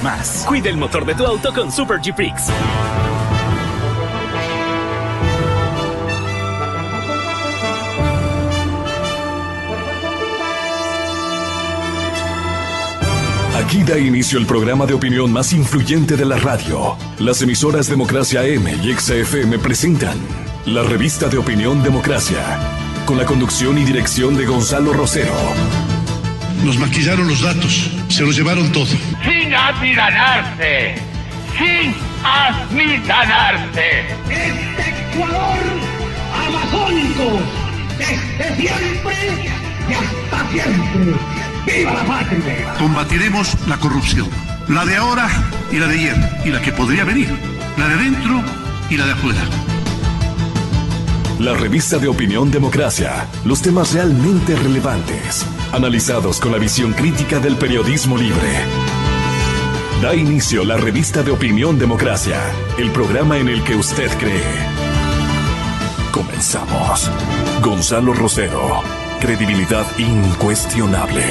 más. Cuida el motor de tu auto con Super G-Prix. Aquí da inicio el programa de opinión más influyente de la radio. Las emisoras Democracia AM y XFM presentan la revista de opinión Democracia, con la conducción y dirección de Gonzalo Rosero. Nos maquillaron los datos, se los llevaron todo. Sin amilanarse, sin amilanarse. Este Ecuador amazónico, desde siempre y hasta siempre. ¡Viva la patria! Combatiremos la corrupción, la de ahora y la de ayer, y la que podría venir, la de dentro y la de afuera. La revista de opinión Democracia, los temas realmente relevantes, analizados con la visión crítica del periodismo libre. Da inicio la revista de opinión Democracia, el programa en el que usted cree. Comenzamos. Gonzalo Rosero, credibilidad incuestionable.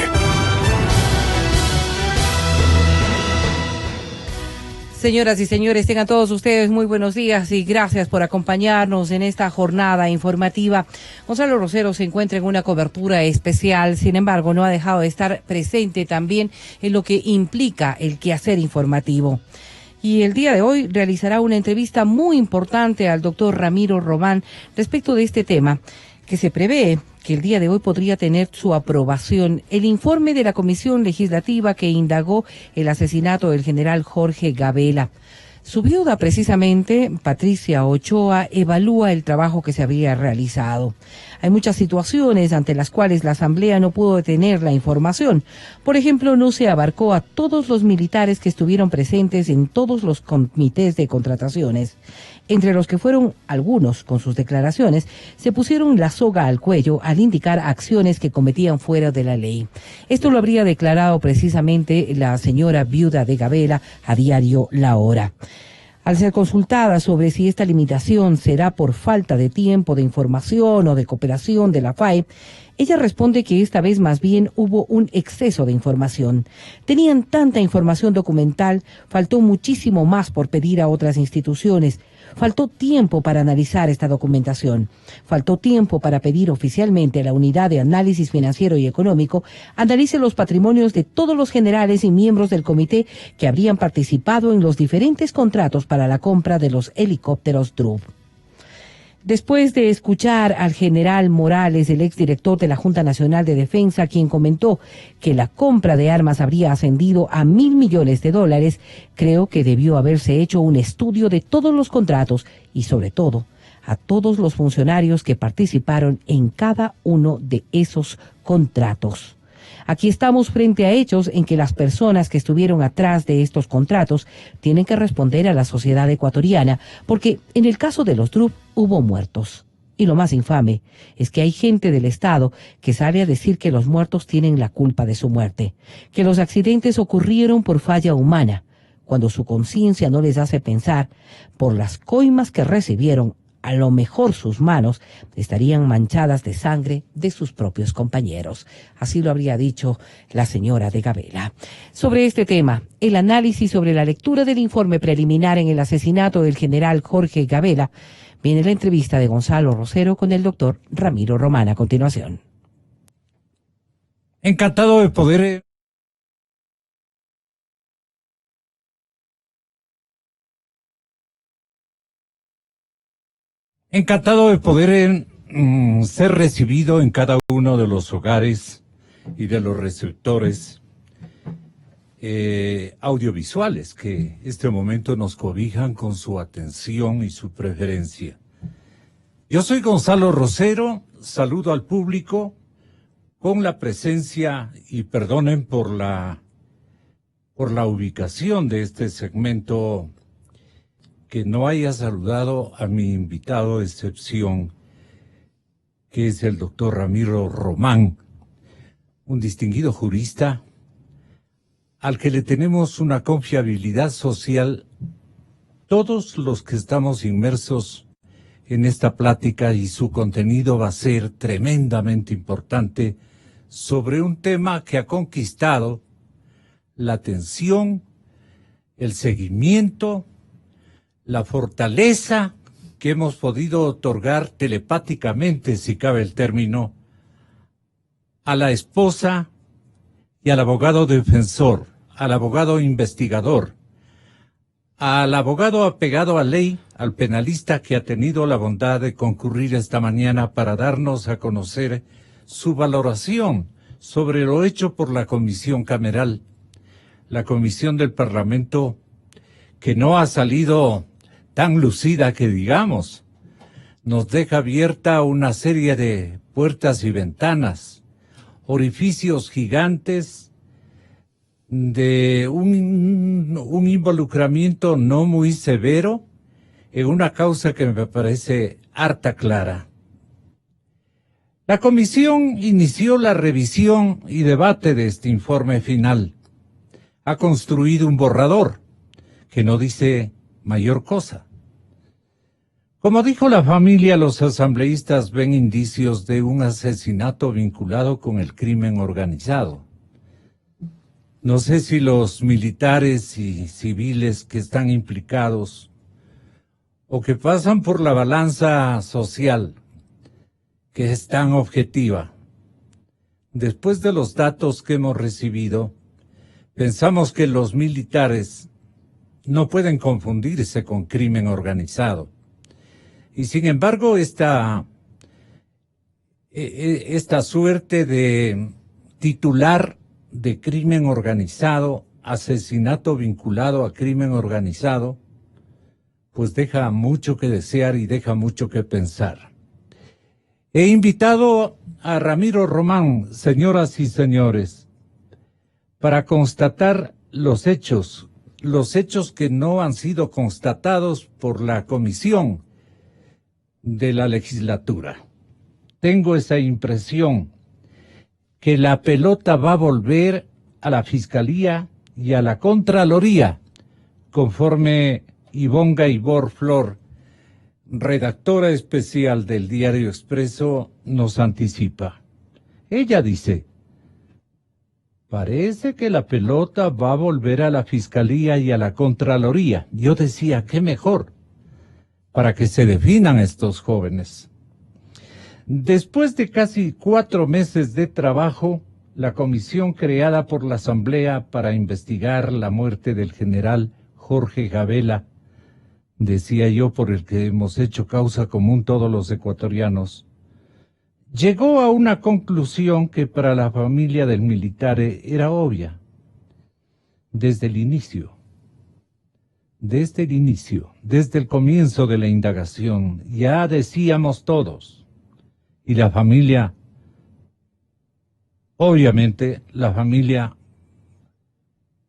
Señoras y señores, tengan todos ustedes muy buenos días y gracias por acompañarnos en esta jornada informativa. Gonzalo Rosero se encuentra en una cobertura especial, sin embargo, no ha dejado de estar presente también en lo que implica el quehacer informativo. Y el día de hoy realizará una entrevista muy importante al doctor Ramiro Román respecto de este tema, que se prevé que el día de hoy podría tener su aprobación el informe de la Comisión Legislativa que indagó el asesinato del general Jorge Gabela. Su viuda, precisamente, Patricia Ochoa, evalúa el trabajo que se había realizado. Hay muchas situaciones ante las cuales la Asamblea no pudo tener la información. Por ejemplo, no se abarcó a todos los militares que estuvieron presentes en todos los comités de contrataciones. Entre los que fueron algunos con sus declaraciones, se pusieron la soga al cuello al indicar acciones que cometían fuera de la ley. Esto lo habría declarado precisamente la señora viuda de Gabela a diario La Hora. Al ser consultada sobre si esta limitación será por falta de tiempo, de información o de cooperación de la FAE, ella responde que esta vez más bien hubo un exceso de información. Tenían tanta información documental, faltó muchísimo más por pedir a otras instituciones. Faltó tiempo para analizar esta documentación. Faltó tiempo para pedir oficialmente a la Unidad de Análisis Financiero y Económico analice los patrimonios de todos los generales y miembros del comité que habrían participado en los diferentes contratos para la compra de los helicópteros DRUV. Después de escuchar al general Morales, el exdirector de la Junta Nacional de Defensa, quien comentó que la compra de armas habría ascendido a $1.000 millones, creo que debió haberse hecho un estudio de todos los contratos y, sobre todo, a todos los funcionarios que participaron en cada uno de esos contratos. Aquí estamos frente a hechos en que las personas que estuvieron atrás de estos contratos tienen que responder a la sociedad ecuatoriana, porque en el caso de los DRUV hubo muertos. Y lo más infame es que hay gente del Estado que sale a decir que los muertos tienen la culpa de su muerte, que los accidentes ocurrieron por falla humana, cuando su conciencia no les hace pensar por las coimas que recibieron. A lo mejor sus manos estarían manchadas de sangre de sus propios compañeros. Así lo habría dicho la señora de Gabela. Sobre este tema, el análisis sobre la lectura del informe preliminar en el asesinato del general Jorge Gabela, viene la entrevista de Gonzalo Rosero con el doctor Ramiro Román a continuación. Encantado de poder... ser recibido en cada uno de los hogares y de los receptores audiovisuales que este momento nos cobijan con su atención y su preferencia. Yo soy Gonzalo Rosero, saludo al público con la presencia, y perdonen por la ubicación de este segmento, que no haya saludado a mi invitado de excepción, que es el doctor Ramiro Román, un distinguido jurista al que le tenemos una confiabilidad social todos los que estamos inmersos en esta plática, y su contenido va a ser tremendamente importante sobre un tema que ha conquistado la atención el seguimiento, la fortaleza que hemos podido otorgar telepáticamente, si cabe el término, a la esposa y al abogado defensor, al abogado investigador, al abogado apegado a ley, al penalista que ha tenido la bondad de concurrir esta mañana para darnos a conocer su valoración sobre lo hecho por la Comisión Cameral, la Comisión del Parlamento, que no ha salido tan lucida que digamos, nos deja abierta una serie de puertas y ventanas, orificios gigantes de un involucramiento no muy severo en una causa que me parece harta clara. La comisión inició la revisión y debate de este informe final. Ha construido un borrador que no dice mayor cosa. Como dijo la familia, los asambleístas ven indicios de un asesinato vinculado con el crimen organizado. No sé si los militares y civiles que están implicados o que pasan por la balanza social, que es tan objetiva. Después de los datos que hemos recibido, pensamos que los militares no pueden confundirse con crimen organizado. Y sin embargo, esta suerte de titular de crimen organizado, asesinato vinculado a crimen organizado, pues deja mucho que desear y deja mucho que pensar. He invitado a Ramiro Román, señoras y señores, para constatar los hechos que no han sido constatados por la comisión de la legislatura. Tengo esa impresión que la pelota va a volver a la Fiscalía y a la Contraloría, conforme Ivonne Gaibor Flor, redactora especial del Diario Expreso, nos anticipa. Ella dice: parece que la pelota va a volver a la Fiscalía y a la Contraloría. Yo decía, qué mejor, para que se definan estos jóvenes. Después de casi 4 meses de trabajo, la comisión creada por la Asamblea para investigar la muerte del general Jorge Gabela, decía yo, por el que hemos hecho causa común todos los ecuatorianos, llegó a una conclusión que para la familia del militar era obvia. Desde el inicio, desde el comienzo de la indagación, ya decíamos todos, y la familia, obviamente, la familia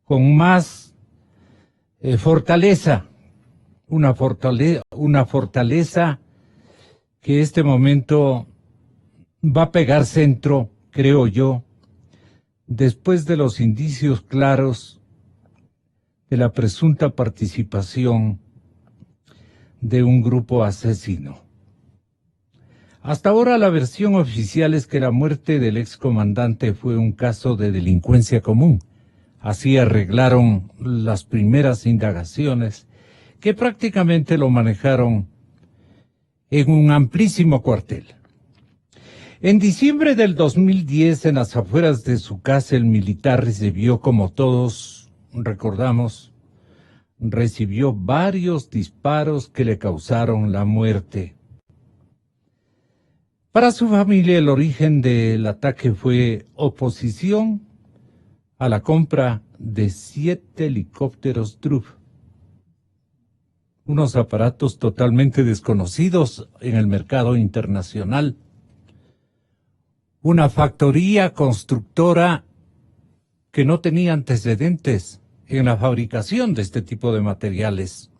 con más fortaleza, una fortaleza que este momento va a pegar centro, creo yo, después de los indicios claros de la presunta participación de un grupo asesino. Hasta ahora la versión oficial es que la muerte del excomandante fue un caso de delincuencia común. Así arreglaron las primeras indagaciones, que prácticamente lo manejaron en un amplísimo cuartel. En diciembre del 2010, en las afueras de su casa, el militar recibió, como todos recordamos, recibió varios disparos que le causaron la muerte. Para su familia, el origen del ataque fue oposición a la compra de 7 helicópteros Truff, unos aparatos totalmente desconocidos en el mercado internacional. Una factoría constructora que no tenía antecedentes en la fabricación de este tipo de materiales.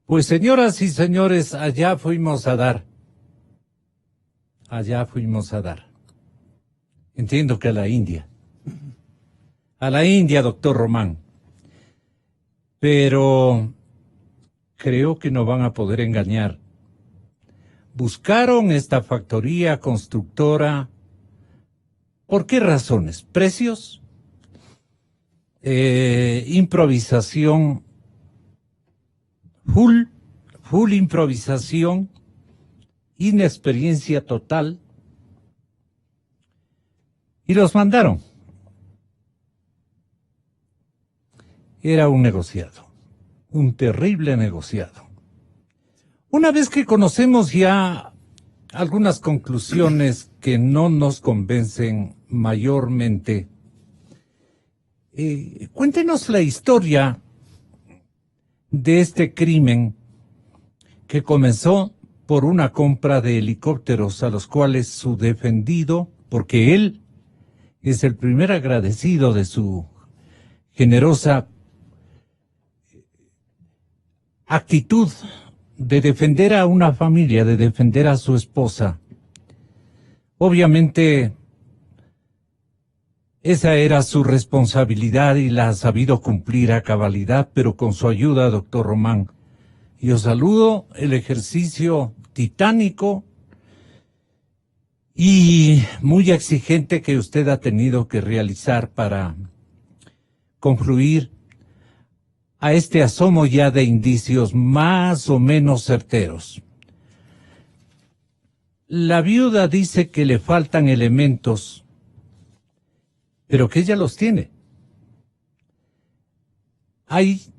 Pues, señoras y señores, allá fuimos a dar. Entiendo que a la India, doctor Román. Pero creo que no van a poder engañar. Buscaron esta factoría constructora. ¿Por qué razones? ¿Precios? improvisación, full improvisación, inexperiencia total, y los mandaron. Era un negociado, un terrible negociado. Una vez que conocemos ya algunas conclusiones que no nos convencen mayormente, cuéntenos la historia de este crimen que comenzó por una compra de helicópteros a los cuales su defendido, porque él es el primer agradecido de su generosa actitud de defender a una familia, de defender a su esposa. Obviamente, esa era su responsabilidad y la ha sabido cumplir a cabalidad, pero con su ayuda, doctor Román. Yo saludo el ejercicio titánico y muy exigente que usted ha tenido que realizar para concluir a este asomo ya de indicios más o menos certeros. La viuda dice que le faltan elementos, pero que ella los tiene. Hay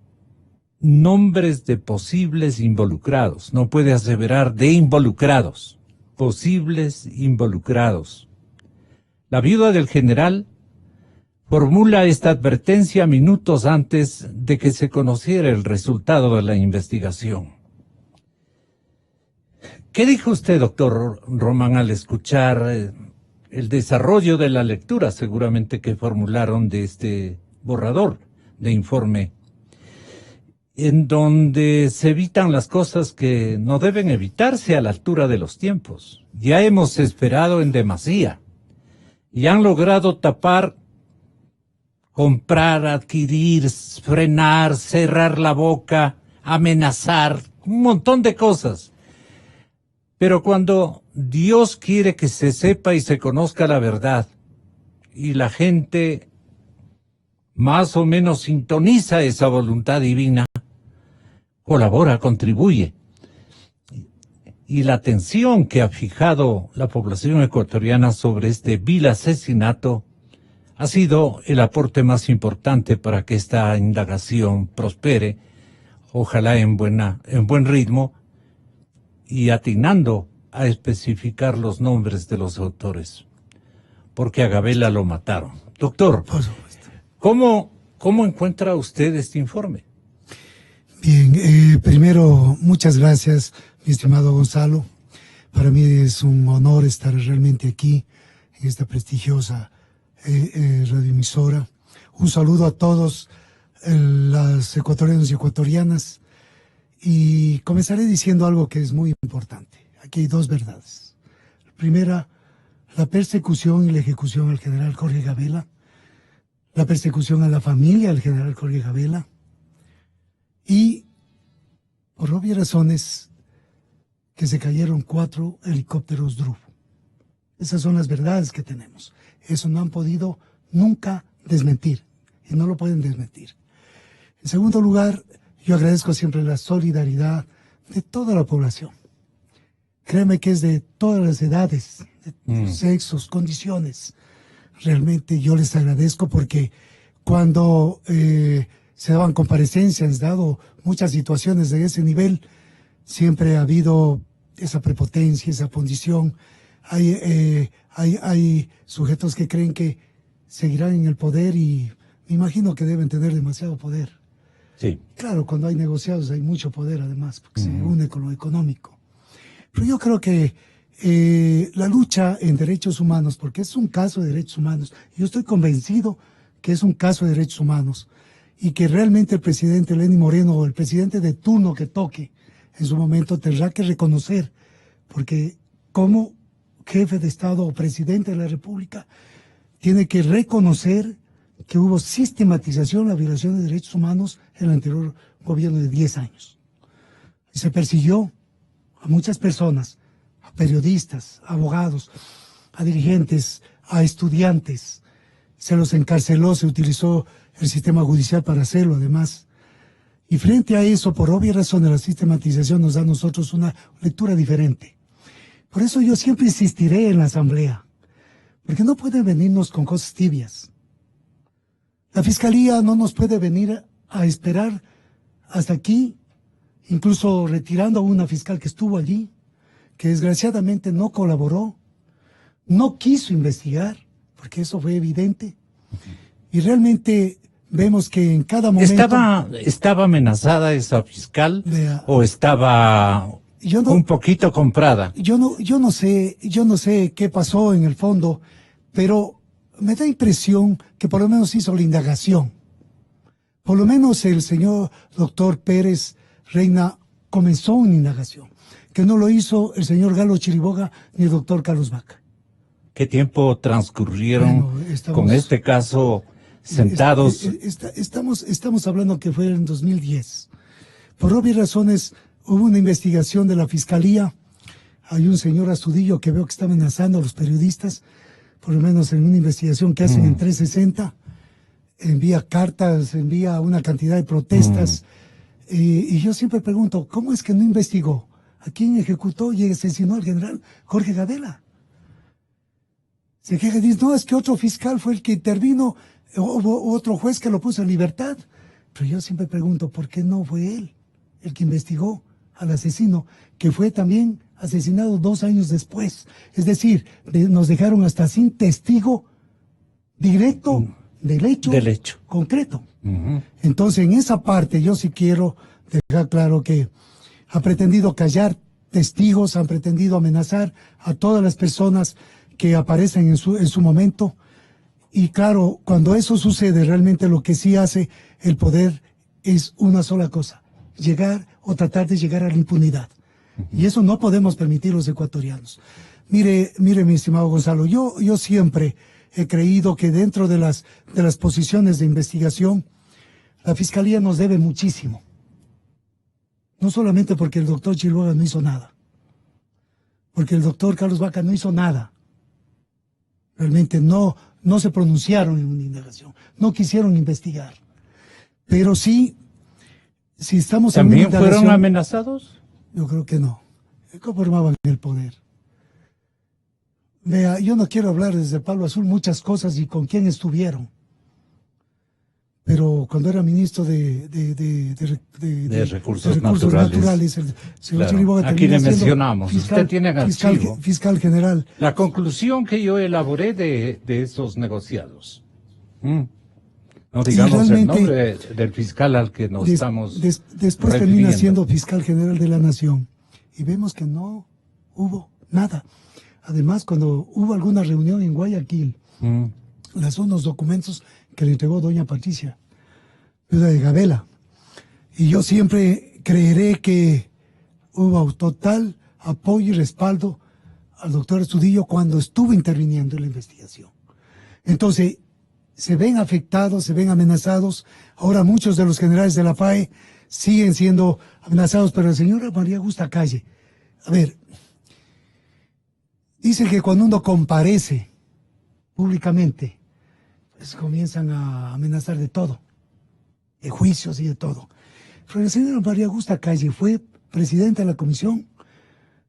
nombres de posibles involucrados, no puede aseverar de involucrados, posibles involucrados. La viuda del general formula esta advertencia minutos antes de que se conociera el resultado de la investigación. ¿Qué dijo usted, doctor Román, al escuchar el desarrollo de la lectura, seguramente que formularon de este borrador de informe, en donde se evitan las cosas que no deben evitarse a la altura de los tiempos? Ya hemos esperado en demasía y han logrado tapar, comprar, adquirir, frenar, cerrar la boca, amenazar, un montón de cosas. Pero cuando Dios quiere que se sepa y se conozca la verdad, y la gente más o menos sintoniza esa voluntad divina, colabora, contribuye. Y la atención que ha fijado la población ecuatoriana sobre este vil asesinato ha sido el aporte más importante para que esta indagación prospere, ojalá en buen ritmo, y atinando a especificar los nombres de los autores, porque a Gabela lo mataron. Doctor, ¿cómo encuentra usted este informe? Bien, primero, muchas gracias, mi estimado Gonzalo. Para mí es un honor estar realmente aquí, en esta prestigiosa radioemisora. Un saludo a todos las ecuatorianos y ecuatorianas. Y comenzaré diciendo algo que es muy importante. Aquí hay dos verdades. La primera, la persecución y la ejecución al general Jorge Gabela. La persecución a la familia del general Jorge Gabela. Y, por obvias razones, que se cayeron 4 helicópteros Druff. Esas son las verdades que tenemos. Eso no han podido nunca desmentir. Y no lo pueden desmentir. En segundo lugar, yo agradezco siempre la solidaridad de toda la población. Créeme que es de todas las edades, de sexos, condiciones. Realmente yo les agradezco porque cuando se daban comparecencias, dado muchas situaciones de ese nivel, siempre ha habido esa prepotencia, esa condición. Hay sujetos que creen que seguirán en el poder y me imagino que deben tener demasiado poder. Sí. Claro, cuando hay negociados hay mucho poder además, porque se une con lo económico. Pero yo creo que la lucha en derechos humanos, porque es un caso de derechos humanos, yo estoy convencido que es un caso de derechos humanos y que realmente el presidente Lenín Moreno o el presidente de turno que toque en su momento tendrá que reconocer, porque como jefe de Estado o presidente de la República tiene que reconocer que hubo sistematización de la violación de derechos humanos en el anterior gobierno de 10 años. Y se persiguió a muchas personas, a periodistas, a abogados, a dirigentes, a estudiantes. Se los encarceló, se utilizó el sistema judicial para hacerlo, además. Y frente a eso, por obvia razón, la sistematización nos da a nosotros una lectura diferente. Por eso yo siempre insistiré en la Asamblea, porque no pueden venirnos con cosas tibias. La Fiscalía no nos puede venir a esperar hasta aquí, incluso retirando a una fiscal que estuvo allí, que desgraciadamente no colaboró, no quiso investigar, porque eso fue evidente. Y realmente vemos que en cada momento... ¿Estaba amenazada esa fiscal Vea, o estaba un poquito comprada? Yo no sé qué pasó en el fondo, pero me da impresión que por lo menos hizo la indagación. Por lo menos el señor doctor Pérez Reina comenzó una indagación, que no lo hizo el señor Galo Chiriboga ni el doctor Carlos Vaca. ¿Qué tiempo transcurrieron con este caso sentados? Estamos hablando que fue en 2010. Por obvias razones hubo una investigación de la Fiscalía. Hay un señor Astudillo que veo que está amenazando a los periodistas, por lo menos en una investigación que hacen en 360. Envía cartas, envía una cantidad de protestas. Y yo siempre pregunto, ¿cómo es que no investigó? ¿A quién ejecutó y asesinó al general Jorge Gadela? Se queja y dice, no, es que otro fiscal fue el que intervino, hubo otro juez que lo puso en libertad. Pero yo siempre pregunto, ¿por qué no fue él el que investigó al asesino, que fue también asesinado 2 años después? Es decir, nos dejaron hasta sin testigo directo del hecho concreto. Entonces, en esa parte yo sí quiero dejar claro que ha pretendido callar testigos, han pretendido amenazar a todas las personas que aparecen en su momento. Y claro, cuando eso sucede, realmente lo que sí hace el poder es una sola cosa: llegar o tratar de llegar a la impunidad. Y eso no podemos permitir los ecuatorianos. Mire, mi estimado Gonzalo, yo siempre he creído que dentro de las posiciones de investigación, la Fiscalía nos debe muchísimo. No solamente porque el doctor Chiriboga no hizo nada, porque el doctor Carlos Vaca no hizo nada. Realmente no se pronunciaron en una indagación, no quisieron investigar. Pero sí, si estamos en una indagación... ¿También fueron amenazados? Yo creo que no. Conformaban el poder. Vea, yo no quiero hablar desde Palo Azul muchas cosas y con quién estuvieron. Pero cuando era ministro de recursos naturales, el señor Chiriboga aquí le mencionamos, usted tiene archivo. Fiscal general. La conclusión que yo elaboré de esos negociados. No digamos el nombre del fiscal al que nos estamos después termina siendo fiscal general de la Nación. Y vemos que no hubo nada. Además, cuando hubo alguna reunión en Guayaquil, son unos documentos que le entregó doña Patricia, viuda de Gadela. Y yo siempre creeré que hubo total apoyo y respaldo al doctor Astudillo cuando estuvo interviniendo en la investigación. Entonces, se ven afectados, se ven amenazados. Ahora muchos de los generales de la FAE siguen siendo amenazados, pero la señora María Augusta Calle, a ver, dice que cuando uno comparece públicamente, pues comienzan a amenazar de todo, de juicios y de todo. Pero la señora María Augusta Calle fue presidenta de la Comisión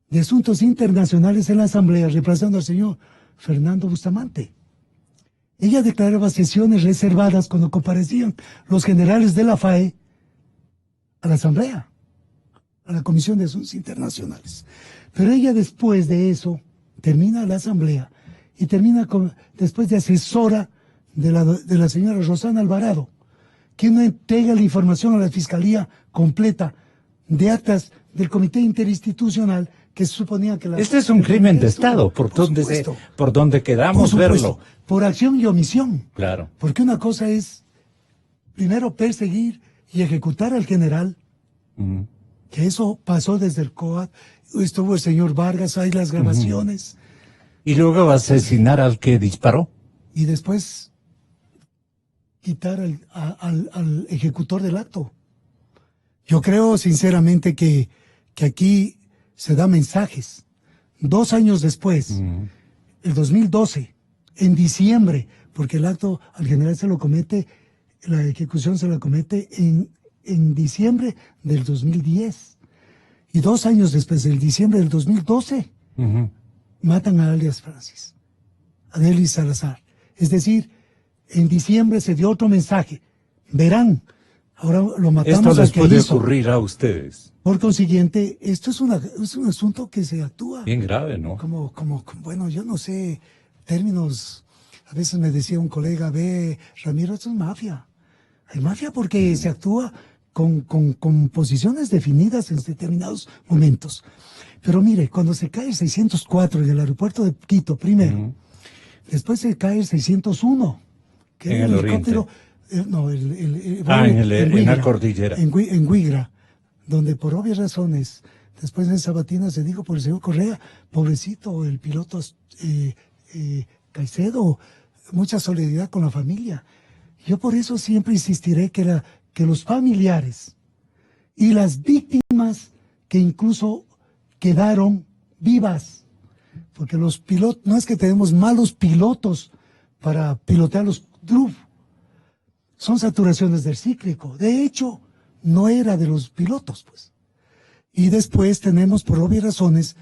de Asuntos Internacionales en la Asamblea, reemplazando al señor Fernando Bustamante. Ella declaraba sesiones reservadas cuando comparecían los generales de la FAE a la Asamblea, a la Comisión de Asuntos Internacionales. Pero ella después de eso termina la Asamblea y termina después de asesora de la señora Rosana Alvarado, quien no entrega la información a la Fiscalía completa de actas del Comité Interinstitucional que se suponía que la... Este es un crimen de Estado, por donde quedamos verlo. Por acción y omisión. Claro. Porque una cosa es, primero, perseguir y ejecutar al general, que eso pasó desde el COAT, estuvo el señor Vargas, hay las grabaciones. Y luego asesinar al que disparó. Y después quitar al ejecutor del acto. Yo creo sinceramente que aquí se da mensajes. 2 años después, el 2012, en diciembre, porque el acto al general se lo comete la ejecución se la comete en diciembre del 2010. Y 2 años después, en diciembre del 2012, matan a alias Francis, a Delis Salazar. Es decir, en diciembre se dio otro mensaje. Verán, ahora lo matamos. Esto les puede ocurrir a ustedes. Por consiguiente, esto es un asunto que se actúa. Bien grave, ¿no? Bueno, yo no sé términos. A veces me decía un colega, Ramiro, esto es mafia. Hay mafia porque se actúa con posiciones definidas en determinados momentos. Pero mire, cuando se cae el 604 en el aeropuerto de Quito primero, después se cae el 601, que en es el helicóptero, en la cordillera. En Huigra, donde por obvias razones, después de Sabatina se dijo por el señor Correa, pobrecito, el piloto Caicedo, mucha solidaridad con la familia. Yo por eso siempre insistiré que los familiares y las víctimas que incluso quedaron vivas, porque los pilotos, no es que tenemos malos pilotos para pilotear los DRUF, son saturaciones del cíclico. De hecho, no era de los pilotos, pues. Y después tenemos, por obvias razones,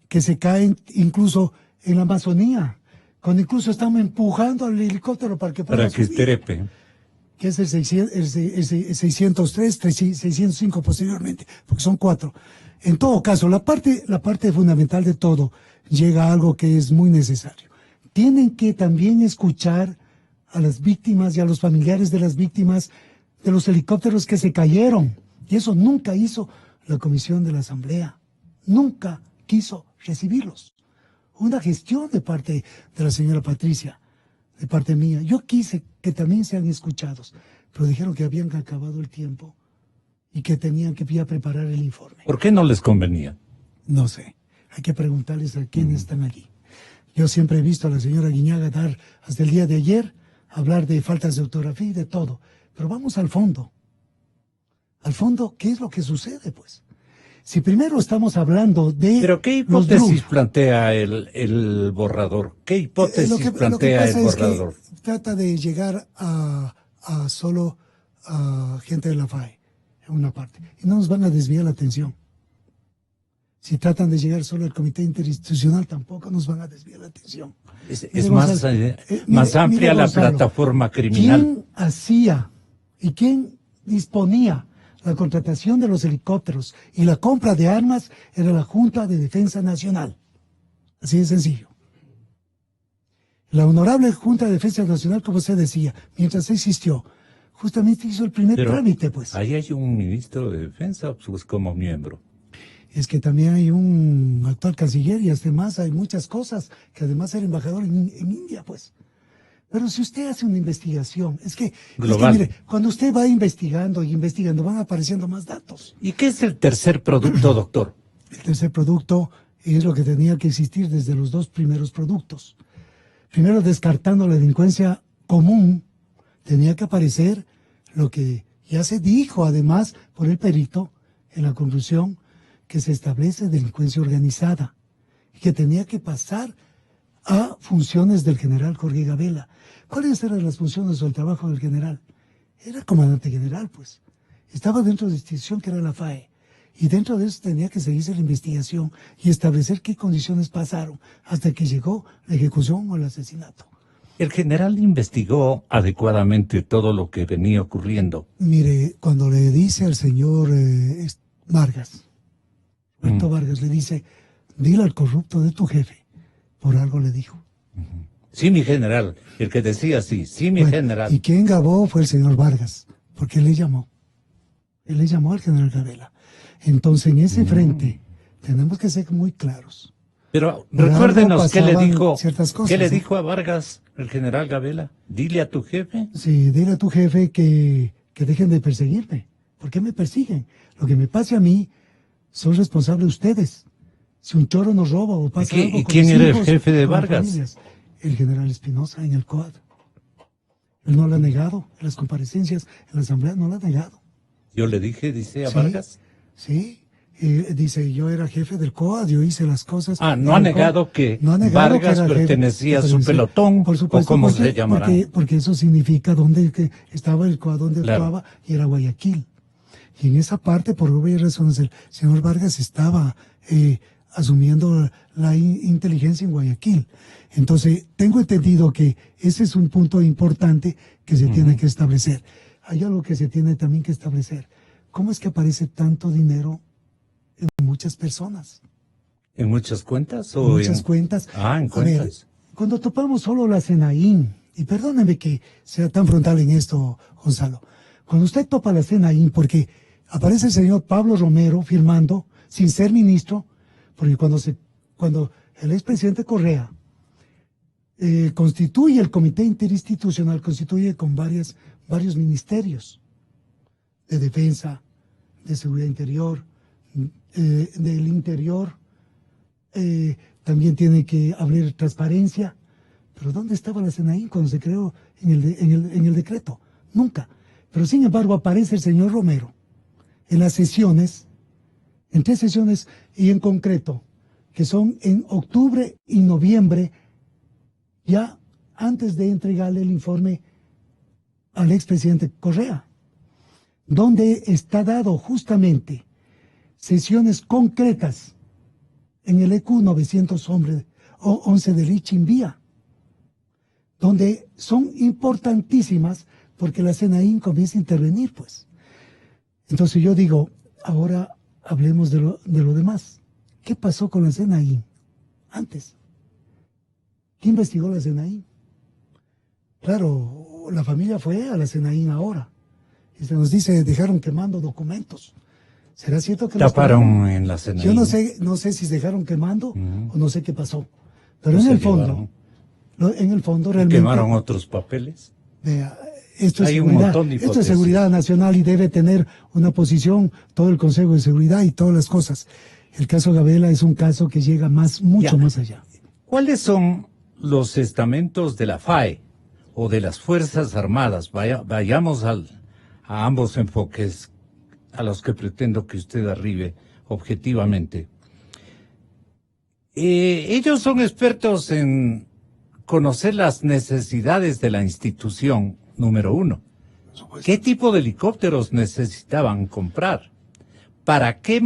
que se caen incluso en la Amazonía, cuando incluso estamos empujando al helicóptero para que pueda subir, trepe. que es el 603, 605 posteriormente, porque son 4. En todo caso, la parte fundamental de todo llega a algo que es muy necesario. Tienen que también escuchar a las víctimas y a los familiares de las víctimas de los helicópteros que se cayeron. Y eso nunca hizo la comisión de la Asamblea. Nunca quiso recibirlos. Una gestión de parte de la señora Patricia, de parte mía. Yo quise que también sean escuchados, pero dijeron que habían acabado el tiempo y que tenían que ya preparar el informe. ¿Por qué no les convenía? No sé. Hay que preguntarles a quiénes están allí. Yo siempre he visto a la señora Guiñaga dar, hasta el día de ayer, hablar de faltas de ortografía y de todo. Pero vamos al fondo. Al fondo, ¿qué es lo que sucede, pues? Si primero estamos hablando de... ¿Pero qué hipótesis plantea el borrador? ¿Qué hipótesis plantea el borrador? Es que trata de llegar a solo a gente de la FAE, en una parte. Y no nos van a desviar la atención. Si tratan de llegar solo al Comité Interinstitucional, tampoco nos van a desviar la atención. Es más amplia la plataforma criminal. ¿Quién hacía y quién disponía la contratación de los helicópteros y la compra de armas? Era la Junta de Defensa Nacional. Así de sencillo. La honorable Junta de Defensa Nacional, como se decía, mientras existió, justamente hizo el primer trámite, pues. Ahí hay un ministro de Defensa, pues, como miembro. Es que también hay un actual canciller y además hay muchas cosas, que además era embajador en India, pues. Pero si usted hace una investigación, es que mire, cuando usted va investigando y investigando, van apareciendo más datos. ¿Y qué es el tercer producto, doctor? El tercer producto es lo que tenía que existir desde los 2 primeros productos. Primero, descartando la delincuencia común, tenía que aparecer lo que ya se dijo, además, por el perito, en la conclusión, que se establece delincuencia organizada y que tenía que pasar a funciones del general Jorge Gabela. ¿Cuáles eran las funciones o el trabajo del general? Era comandante general, pues. Estaba dentro de la institución que era la FAE. Y dentro de eso tenía que seguirse la investigación y establecer qué condiciones pasaron hasta que llegó la ejecución o el asesinato. ¿El general investigó adecuadamente todo lo que venía ocurriendo? Mire, cuando le dice al señor Vargas, Roberto Vargas, le dice, dile al corrupto de tu jefe, por algo le dijo. Sí, mi general, el que decía sí, mi general. Y quien gabó fue el señor Vargas, porque él le llamó al general Gabela. Entonces, en ese frente, tenemos que ser muy claros. Pero recuérdenos qué le dijo, cosas, ¿qué le dijo a Vargas el general Gabela? Dile a tu jefe. Sí, dile a tu jefe que dejen de perseguirme. ¿Por qué me persiguen? Lo que me pase a mí, son responsables ustedes. Si un choro nos roba o pasa algo. ¿Y quién era el jefe de Vargas? El general Espinosa en el COAD. Él no lo ha negado. En las comparecencias en la Asamblea no lo ha negado. Yo le dije, dice a Vargas. Sí. dice, yo era jefe del COA, yo hice las cosas. No ha negado que Vargas pertenecía a su pelotón, por supuesto, o cómo se llamará. Porque eso significa dónde estaba el COA, dónde actuaba, y era Guayaquil. Y en esa parte, por obvias razones, el señor Vargas estaba asumiendo la inteligencia en Guayaquil. Entonces, tengo entendido que ese es un punto importante que se tiene que establecer. Hay algo que se tiene también que establecer. ¿Cómo es que aparece tanto dinero en muchas personas? ¿En muchas cuentas? En muchas cuentas. En cuentas. Cuando topamos solo la Senaín, y perdóneme que sea tan frontal en esto, Gonzalo, cuando usted topa la Senaín, porque aparece el señor Pablo Romero firmando, sin ser ministro, porque cuando el expresidente Correa constituye el comité interinstitucional, constituye con varios ministerios de defensa, de seguridad interior, del interior, también tiene que haber transparencia. Pero ¿dónde estaba la Senaín cuando se creó en el decreto? Nunca. Pero sin embargo aparece el señor Romero en las sesiones, en 3 sesiones y en concreto, que son en octubre y noviembre, ya antes de entregarle el informe al expresidente Correa, donde está dado justamente sesiones concretas en el EQ 911 del Ichimbía, donde son importantísimas porque la Senaín comienza a intervenir, pues. Entonces yo digo, ahora hablemos de lo demás. ¿Qué pasó con la Senaín antes? ¿Quién investigó la Senaín? Claro, la familia fue a la Senaín ahora. Y se nos dice, dejaron quemando documentos. ¿Será cierto que taparon en la Senaín? Yo no sé si dejaron quemando o no sé qué pasó. Pero en el fondo realmente... ¿Quemaron otros papeles? Vea, esto es Hay seguridad, un montón de hipótesis. Esto es seguridad nacional y debe tener una posición todo el Consejo de Seguridad y todas las cosas. El caso Gabela es un caso que llega mucho más allá. ¿Cuáles son los estamentos de la FAE o de las Fuerzas Armadas? Vayamos a ambos enfoques a los que pretendo que usted arribe objetivamente. Ellos son expertos en conocer las necesidades de la institución, número uno. ¿Qué tipo de helicópteros necesitaban comprar? ¿Para qué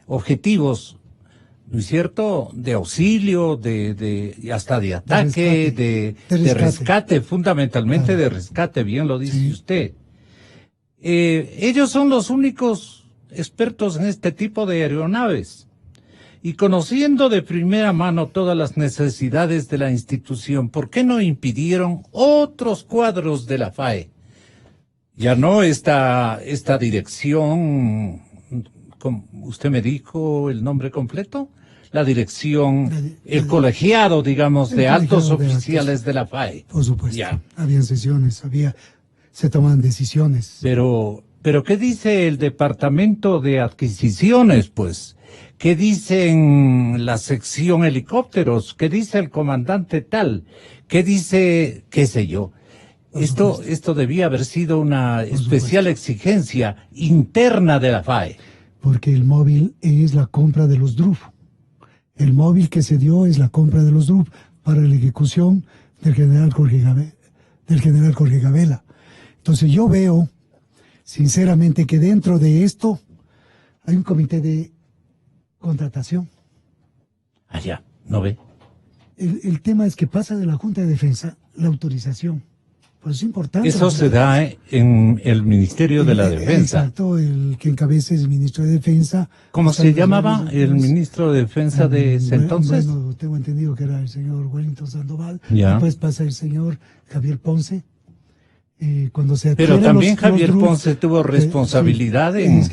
objetivos, ¿no es cierto?, de auxilio, hasta de ataque, de rescate, fundamentalmente de rescate, bien lo dice usted. Ellos son los únicos expertos en este tipo de aeronaves. Y conociendo de primera mano todas las necesidades de la institución, ¿por qué no impidieron otros cuadros de la FAE? Ya no esta dirección, como usted me dijo el nombre completo, la dirección, el colegiado, digamos, de altos oficiales de la FAE. Por supuesto, ya. Habían sesiones, se toman decisiones. Pero ¿qué dice el Departamento de Adquisiciones, pues? ¿Qué dicen la sección helicópteros? ¿Qué dice el comandante tal? ¿Qué dice, qué sé yo? Esto debía haber sido una especial exigencia interna de la FAE. Porque el móvil es la compra de los DRUF. El móvil que se dio es la compra de los DRUF para la ejecución del general Jorge Gabela. Entonces yo veo, sinceramente, que dentro de esto hay un comité de contratación. Allá, ¿no ve? El tema es que pasa de la Junta de Defensa la autorización. Pues es importante. Eso se da en el Ministerio de la Defensa. Exacto, el que encabece es el ministro de Defensa. ¿Cómo se llamaba el ministro de Defensa de ese entonces? Bueno, tengo entendido que era el señor Wellington Sandoval. Ya. Después pasa el señor Javier Ponce. Cuando se Pero también Javier Ponce tuvo responsabilidad en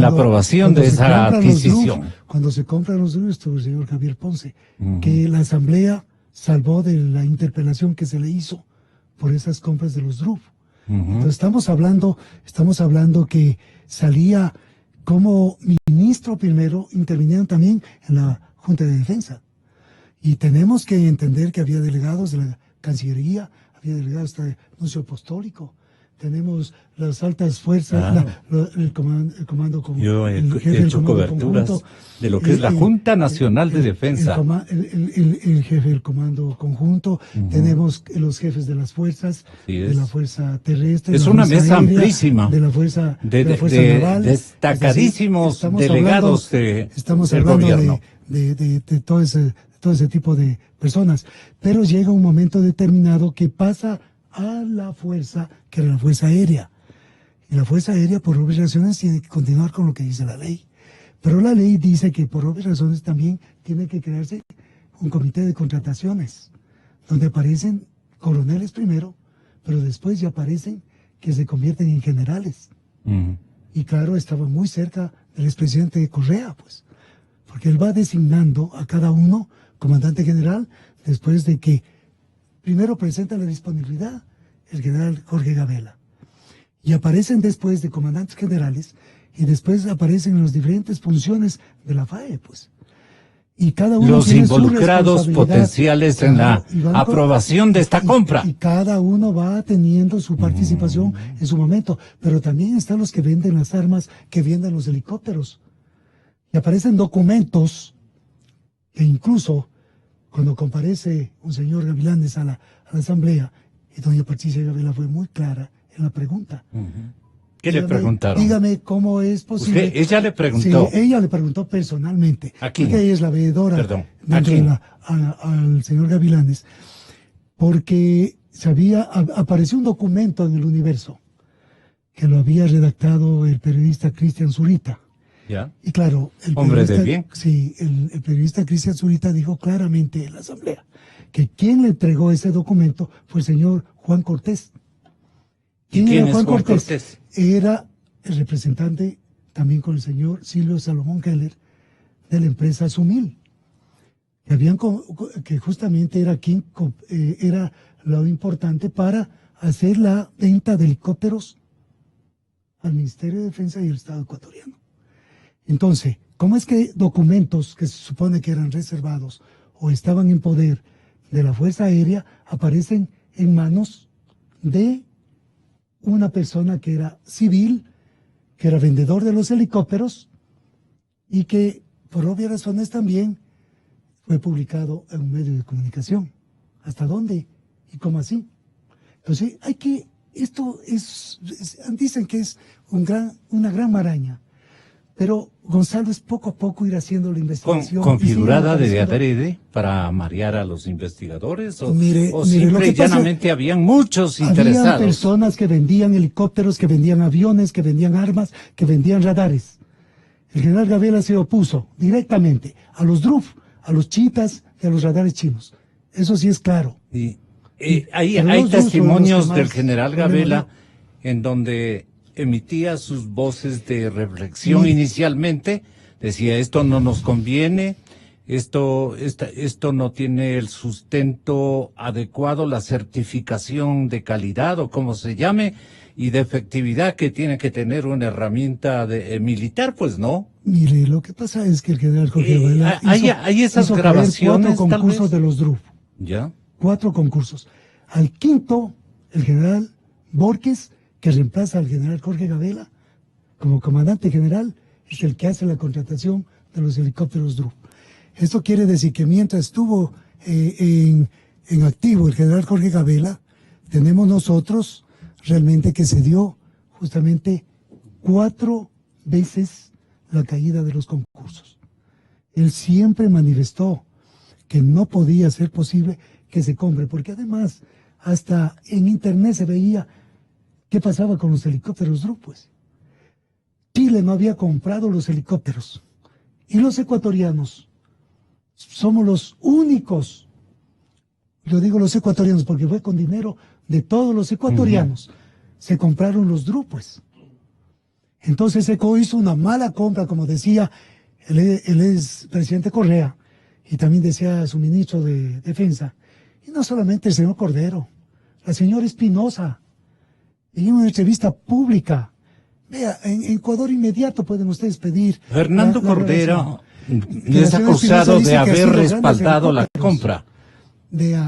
la aprobación de esa adquisición. Cuando se compran los DRUF, estuvo el señor Javier Ponce, que la Asamblea salvó de la interpelación que se le hizo por esas compras de los DRUF. Entonces estamos hablando que salía como ministro primero, intervinieron también en la Junta de Defensa. Y tenemos que entender que había delegados de la Cancillería, había delegados hasta del Nuncio Apostólico, tenemos las altas fuerzas, el comando conjunto. Yo he hecho coberturas de lo que es la Junta Nacional de Defensa. El jefe del comando conjunto, tenemos los jefes de las fuerzas, de la fuerza terrestre. Es una mesa amplísima. De la fuerza naval. Destacadísimos delegados estamos del hablando gobierno. De todo ese tipo de personas. Pero llega un momento determinado que pasa a la fuerza, que era la Fuerza Aérea. Y la Fuerza Aérea, por obvias razones, tiene que continuar con lo que dice la ley. Pero la ley dice que por obvias razones también tiene que crearse un comité de contrataciones, donde aparecen coroneles primero, pero después ya aparecen que se convierten en generales. Y claro, estaba muy cerca del expresidente Correa, pues, porque él va designando a cada uno comandante general después de que primero presenta la disponibilidad el general Jorge Gabela. Y aparecen después de comandantes generales y después aparecen en las diferentes funciones de la FAE, pues. Y cada uno los tiene involucrados su potenciales en la aprobación de esta compra. Y cada uno va teniendo su participación en su momento. Pero también están los que venden las armas, que venden los helicópteros. Y aparecen documentos que incluso cuando comparece un señor Gavilanes a la asamblea, y doña Patricia Gabela fue muy clara en la pregunta. ¿Qué le preguntaron? Dígame cómo es posible. Ella le preguntó. Sí, ella le preguntó personalmente. Aquí. Porque ella es la veedora. Perdón. Dentro Aquí. de al señor Gavilanes. Porque apareció un documento en el Universo que lo había redactado el periodista Cristian Zurita. ¿Ya? Y claro, Hombre de bien. Sí, el periodista Cristian Zurita dijo claramente en la asamblea que quien le entregó ese documento fue el señor Juan Cortés. ¿Quién era es Juan Juan Cortés? Era el representante también con el señor Silvio Salomón Keller de la empresa Sumil, que justamente era quien era lo importante para hacer la venta de helicópteros al Ministerio de Defensa y el Estado ecuatoriano. Entonces, ¿cómo es que documentos que se supone que eran reservados o estaban en poder de la Fuerza Aérea aparecen en manos de una persona que era civil, que era vendedor de los helicópteros y que por obvias razones también fue publicado en un medio de comunicación? ¿Hasta dónde? ¿Y cómo así? Entonces, dicen que es una gran maraña. Pero Gonzalo es poco a poco ir haciendo la investigación. ¿Configurada de adrede para marear a los investigadores? ¿O mire, simple y llanamente habían muchos interesados? Habían personas que vendían helicópteros, que vendían aviones, que vendían armas, que vendían radares. El general Gabela se opuso directamente a los DRUF, a los chiitas y a los radares chinos. Eso sí es claro. Hay testimonios del general Gabela en donde emitía sus voces de reflexión inicialmente, decía esto no nos conviene, esto no tiene el sustento adecuado, la certificación de calidad o como se llame, y de efectividad que tiene que tener una herramienta militar, pues no. Mire, lo que pasa es que el general Jorge Gabela hay esas grabaciones, 4 concursos de los DRUF. ¿Ya? 4 concursos. Al quinto, el general Borges, que reemplaza al general Jorge Gabela como comandante general, es el que hace la contratación de los helicópteros DRUF. Esto quiere decir que mientras estuvo en activo el general Jorge Gabela, tenemos nosotros realmente que se dio justamente 4 veces la caída de los concursos. Él siempre manifestó que no podía ser posible que se compre, porque además hasta en internet se veía qué pasaba con los helicópteros DRUF, pues. Chile no había comprado los helicópteros y los ecuatorianos somos los únicos, yo digo los ecuatorianos porque fue con dinero de todos los ecuatorianos, se compraron los DRUF, pues. Entonces ECO hizo una mala compra, como decía el expresidente Correa, y también decía su ministro de Defensa, y no solamente el señor Cordero, la señora Espinosa, en una entrevista pública. Vea, en Ecuador inmediato pueden ustedes pedir. Fernando Cordero es acusado de haber respaldado la compra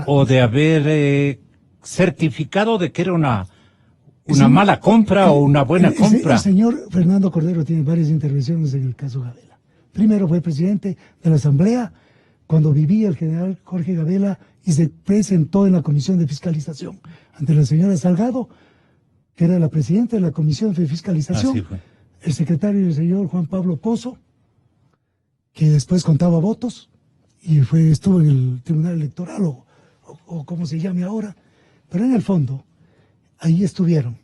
o de haber certificado de que era ¿Una mala compra o una buena compra? El señor Fernando Cordero tiene varias intervenciones en el caso Gabela. Primero fue presidente de la Asamblea cuando vivía el general Jorge Gabela y se presentó en la Comisión de Fiscalización ante la señora Salgado, que era la presidenta de la Comisión de Fiscalización, Así fue. el secretario del señor Juan Pablo Pozo, que después contaba votos y estuvo en el Tribunal Electoral o como se llame ahora, pero en el fondo ahí estuvieron.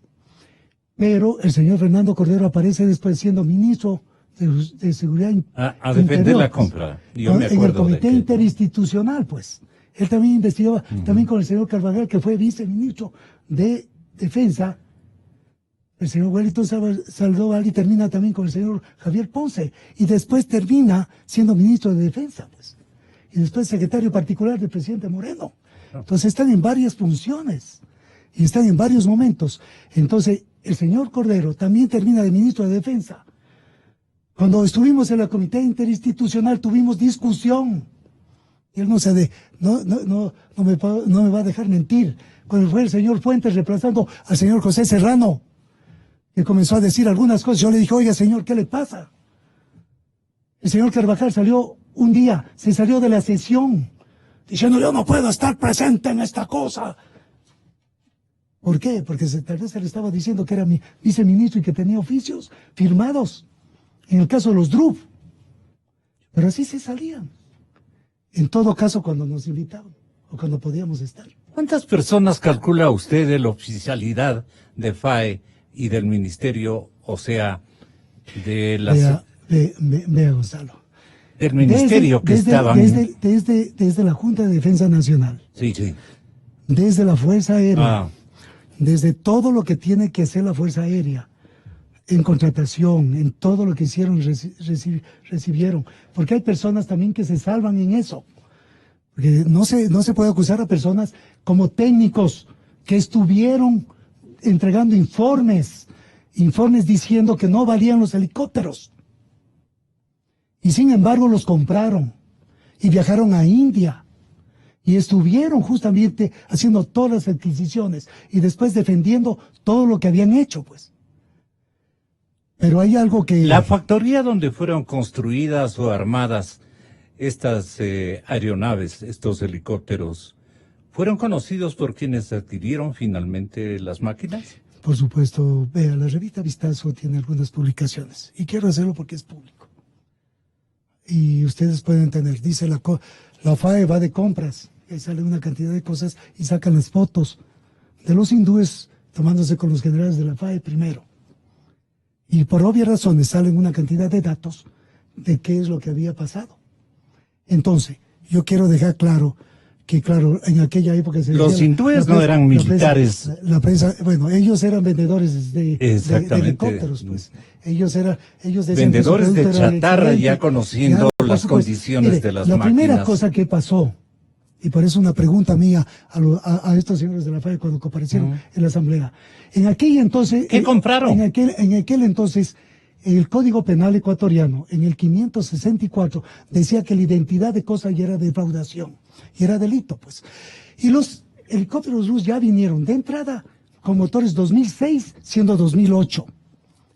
Pero el señor Fernando Cordero aparece después siendo ministro de Seguridad a defender Interior, la compra. Yo me en el acuerdo Comité de que... Interinstitucional, pues. Él también investigaba, también con el señor Carvajal, que fue viceministro de Defensa. El señor Wellington Sandoval y termina también con el señor Javier Ponce. Y después termina siendo ministro de Defensa, pues. Y después secretario particular del presidente Moreno. Entonces están en varias funciones. Y están en varios momentos. Entonces, el señor Cordero también termina de ministro de Defensa. Cuando estuvimos en la Comité Interinstitucional tuvimos discusión. Y él no me va a dejar mentir. Cuando fue el señor Fuentes reemplazando al señor José Serrano, que comenzó a decir algunas cosas, yo le dije, oiga señor, ¿qué le pasa? El señor Carvajal salió un día, se salió de la sesión, diciendo, yo no puedo estar presente en esta cosa. ¿Por qué? Porque tal vez se le estaba diciendo que era mi viceministro y que tenía oficios firmados, en el caso de los DRUP. Pero así se salían. En todo caso, cuando nos invitaban o cuando podíamos estar. ¿Cuántas personas calcula usted de la oficialidad de FAE y del ministerio, o sea, de las... Vea, Gonzalo. Del ministerio estaban... Desde la Junta de Defensa Nacional. Sí, sí. Desde la Fuerza Aérea. Desde todo lo que tiene que hacer la Fuerza Aérea. En contratación, en todo lo que hicieron, recibieron. Porque hay personas también que se salvan en eso. Porque no se puede acusar a personas como técnicos que estuvieron entregando informes diciendo que no valían los helicópteros. Y sin embargo los compraron y viajaron a India y estuvieron justamente haciendo todas las adquisiciones y después defendiendo todo lo que habían hecho, pues. Pero hay algo que... La factoría donde fueron construidas o armadas estas aeronaves, estos helicópteros, ¿fueron conocidos por quienes adquirieron finalmente las máquinas? Por supuesto, vea, la revista Vistazo tiene algunas publicaciones y quiero hacerlo porque es público. Y ustedes pueden tener, dice la FAE va de compras, y sale una cantidad de cosas y sacan las fotos de los hindúes tomándose con los generales de la FAE primero. Y por obvias razones salen una cantidad de datos de qué es lo que había pasado. Entonces, yo quiero dejar claro que, claro, en aquella época... Los hindúes no eran militares. La prensa, bueno, ellos eran vendedores de helicópteros, pues. Ellos decían vendedores que de chatarra, ya conociendo las condiciones de las máquinas. La primera cosa que pasó, y por eso una pregunta mía a estos señores de la FAE cuando comparecieron en la Asamblea. En aquel entonces... ¿Qué compraron? En aquel entonces, el Código Penal ecuatoriano, en el 564, decía que la identidad de cosa ya era defraudación, y era delito, pues. Y los helicópteros RUS ya vinieron de entrada con motores 2006, siendo 2008.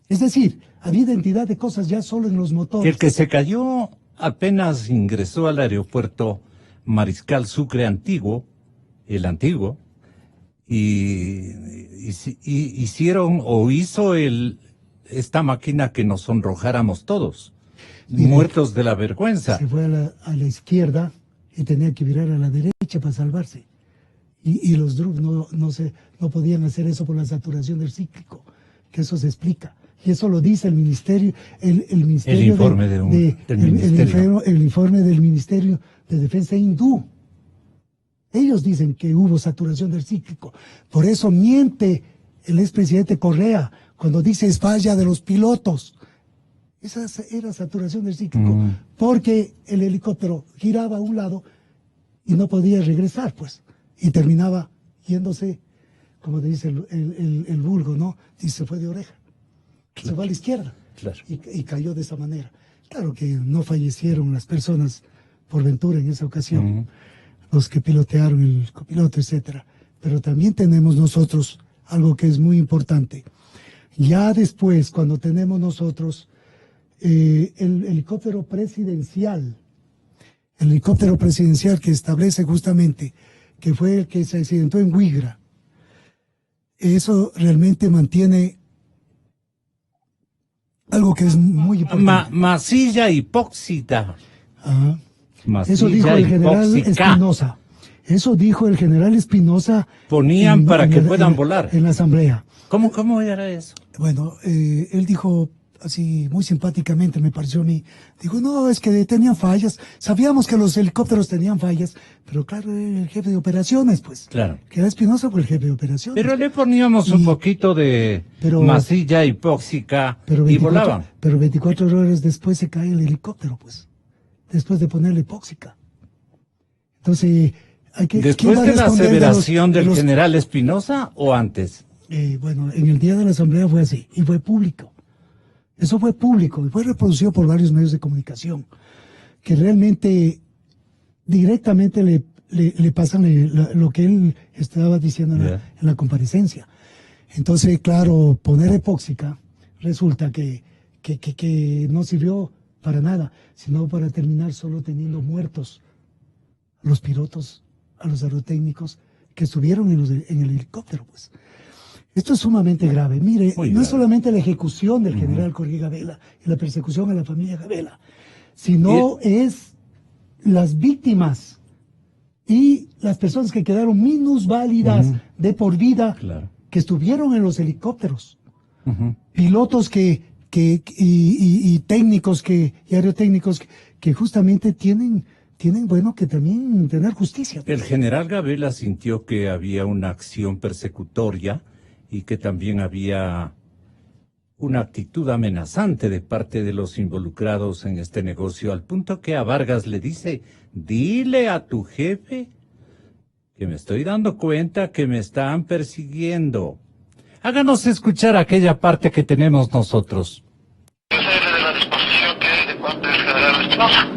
Es decir, había identidad de cosas ya solo en los motores. El que se cayó apenas ingresó al aeropuerto Mariscal Sucre antiguo, el antiguo, y hicieron o hizo esta máquina que nos sonrojáramos todos, muertos de la vergüenza. Se fue a la izquierda y tenía que virar a la derecha para salvarse. Y los DRUP no podían hacer eso por la saturación del cíclico, que eso se explica. Y eso lo dice el ministerio, el informe del ministerio. El informe del Ministerio de Defensa hindú. Ellos dicen que hubo saturación del cíclico. Por eso miente el expresidente Correa cuando dice es falla de los pilotos. Esa era saturación del cíclico. Porque el helicóptero giraba a un lado y no podía regresar, pues. Y terminaba yéndose, como dice el vulgo, ¿no? Dice, fue de oreja. Claro. Se fue a la izquierda. Claro. Y cayó de esa manera. Claro que no fallecieron las personas por ventura en esa ocasión, los que pilotearon, el copiloto, etcétera. Pero también tenemos nosotros algo que es muy importante. Ya después, cuando tenemos nosotros el helicóptero presidencial que establece justamente que fue el que se accidentó en Huigra, eso realmente mantiene algo que es muy importante. Masilla hipóxita. Ajá. Masilla Eso dijo el general hipóxica. Espinosa. Eso dijo el general Espinosa. Ponían para que puedan volar. En la asamblea. ¿Cómo era eso? Bueno, él dijo así muy simpáticamente, me pareció a mí. Dijo, no, es que tenían fallas. Sabíamos que los helicópteros tenían fallas, pero claro, el jefe de operaciones, pues. Claro. Que era Espinosa fue el jefe de operaciones. Pero le poníamos un poquito de masilla hipóxica y volaban. Pero 24 horas después se cae el helicóptero, pues. Después de ponerle hipóxica. Entonces, hay que... ¿Después de la aseveración del general Espinosa o antes? Bueno, en el día de la asamblea fue así, y fue público. Eso fue público, y fue reproducido por varios medios de comunicación, que realmente directamente le pasan lo que él estaba diciendo en la comparecencia. Entonces, claro, poner epóxica resulta que no sirvió para nada, sino para terminar solo teniendo muertos a los pilotos, a los aerotécnicos que estuvieron en el helicóptero, pues. Esto es sumamente grave. Mire, no es solamente la ejecución del general Jorge Gabela y la persecución a la familia Gabela, sino es las víctimas y las personas que quedaron minusválidas de por vida, que estuvieron en los helicópteros. Pilotos y técnicos y aerotécnicos que justamente tienen, bueno, que también tener justicia. El general Gabela sintió que había una acción persecutoria y que también había una actitud amenazante de parte de los involucrados en este negocio, al punto que a Vargas le dice, dile a tu jefe que me estoy dando cuenta que me están persiguiendo. Háganos escuchar aquella parte que tenemos nosotros. Yo sé de la disposición que hay de parte del general Espinosa,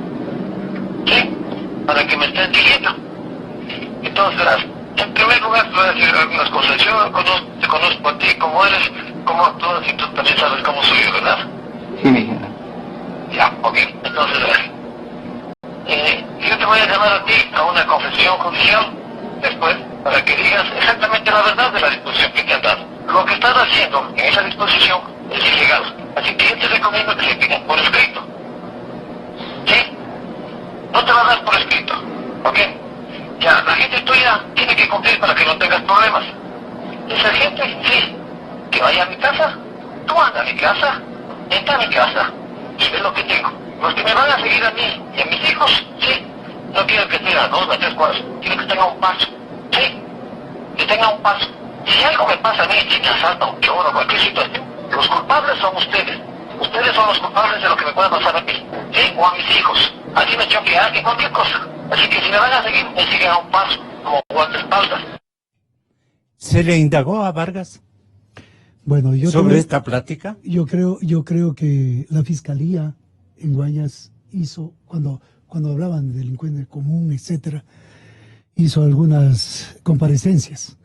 ¿sí? Para que me estén siguiendo. Entonces, en primer lugar, te voy a decir algunas cosas. Yo te conozco a ti, cómo eres, cómo actúas, y tú también sabes cómo soy yo, ¿verdad? Sí, mi hija. Ya, ok. Entonces, yo te voy a llamar a ti a una confesión judicial después, para que digas exactamente la verdad de la disposición que te han dado. Lo que estás haciendo en esa disposición es ilegal. Así que yo te recomiendo que le pidan por escrito. ¿Sí? No te va a dar por escrito. ¿Ok? Ya, la gente tuya tiene que cumplir para que no tengas problemas. Esa gente, sí, que vaya a mi casa, tú anda a mi casa, entra a mi casa y ve lo que tengo. Los que me van a seguir a mí y a mis hijos, sí, no quiero que tenga 2 o 3 cuadros, quiero que tenga un paso, sí, que tenga un paso. Si algo me pasa a mí, si me asalta un choro o cualquier situación, los culpables son ustedes. Ustedes son los culpables de lo que me pueda pasar a mí, sí, o a mis hijos. Así me choque alguien, cualquier cosa. Así que si me van a seguir, me siguen a un paso, como guardaespaldas. ¿Se le indagó a Vargas bueno, sobre esta plática? Yo creo que la Fiscalía en Guayas hizo, cuando hablaban de delincuente común, etcétera, hizo algunas comparecencias.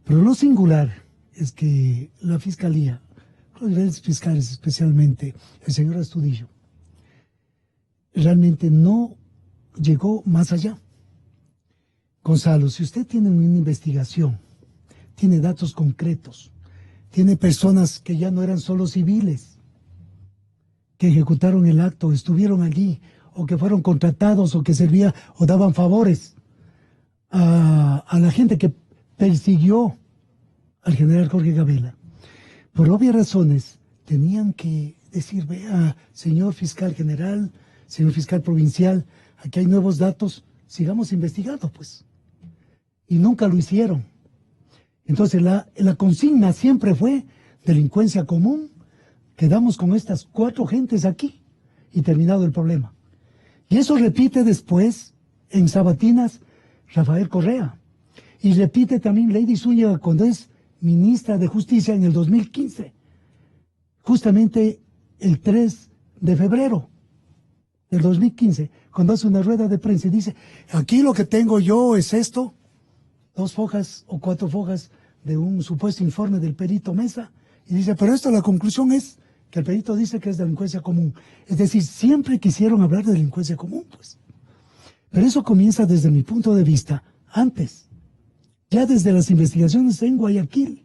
Pero lo singular es que la Fiscalía, los niveles fiscales especialmente, el señor Astudillo, realmente no llegó más allá. Gonzalo, si usted tiene una investigación, tiene datos concretos, tiene personas que ya no eran solo civiles, que ejecutaron el acto, estuvieron allí, o que fueron contratados, o que servían, o daban favores a la gente que persiguió al general Jorge Gabela. Por obvias razones, tenían que decir, vea, señor fiscal general, señor fiscal provincial, aquí hay nuevos datos, sigamos investigando, pues. Y nunca lo hicieron. Entonces, la consigna siempre fue delincuencia común, quedamos con estas 4 gentes aquí y terminado el problema. Y eso repite después, en Sabatinas, Rafael Correa. Y repite también Lady Zúñiga cuando es ministra de Justicia en el 2015. Justamente el 3 de febrero del 2015, cuando hace una rueda de prensa y dice, aquí lo que tengo yo es esto, 2 fojas o 4 fojas de un supuesto informe del perito Mesa y dice, pero esto la conclusión es que el perito dice que es delincuencia común. Es decir, siempre quisieron hablar de delincuencia común, pues. Pero eso comienza desde mi punto de vista antes, ya desde las investigaciones en Guayaquil.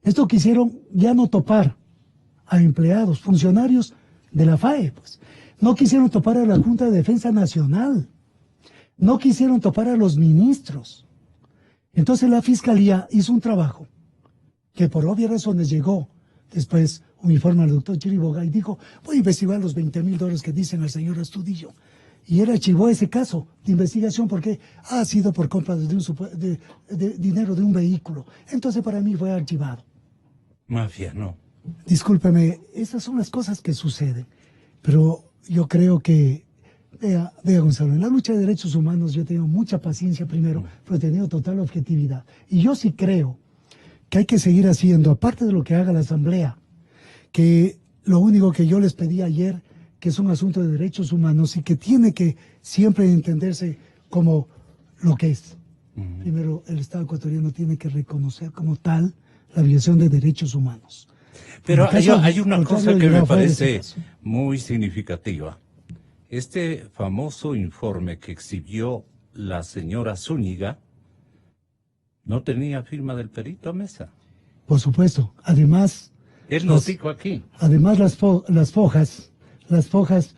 Esto quisieron ya no topar a empleados, funcionarios de la FAE, pues. No quisieron topar a la Junta de Defensa Nacional. No quisieron topar a los ministros. Entonces la Fiscalía hizo un trabajo que por obvias razones llegó después un informe al doctor Chiriboga y dijo, voy a investigar los $20,000 que dicen al señor Astudillo. Y él archivó ese caso de investigación porque ha sido por compra de dinero de un vehículo. Entonces para mí fue archivado. Mafia, no. Discúlpeme, esas son las cosas que suceden. Pero yo creo que, vea Gonzalo, en la lucha de derechos humanos yo he tenido mucha paciencia primero, pero he tenido total objetividad. Y yo sí creo que hay que seguir haciendo, aparte de lo que haga la Asamblea, que lo único que yo les pedí ayer, que es un asunto de derechos humanos y que tiene que siempre entenderse como lo que es. Primero, el Estado ecuatoriano tiene que reconocer como tal la violación de derechos humanos. Pero hay una cosa que me parece muy significativa. Este famoso informe que exhibió la señora Zúñiga no tenía firma del perito Mesa. Por supuesto. Además... Él nos dijo aquí. Además, las fojas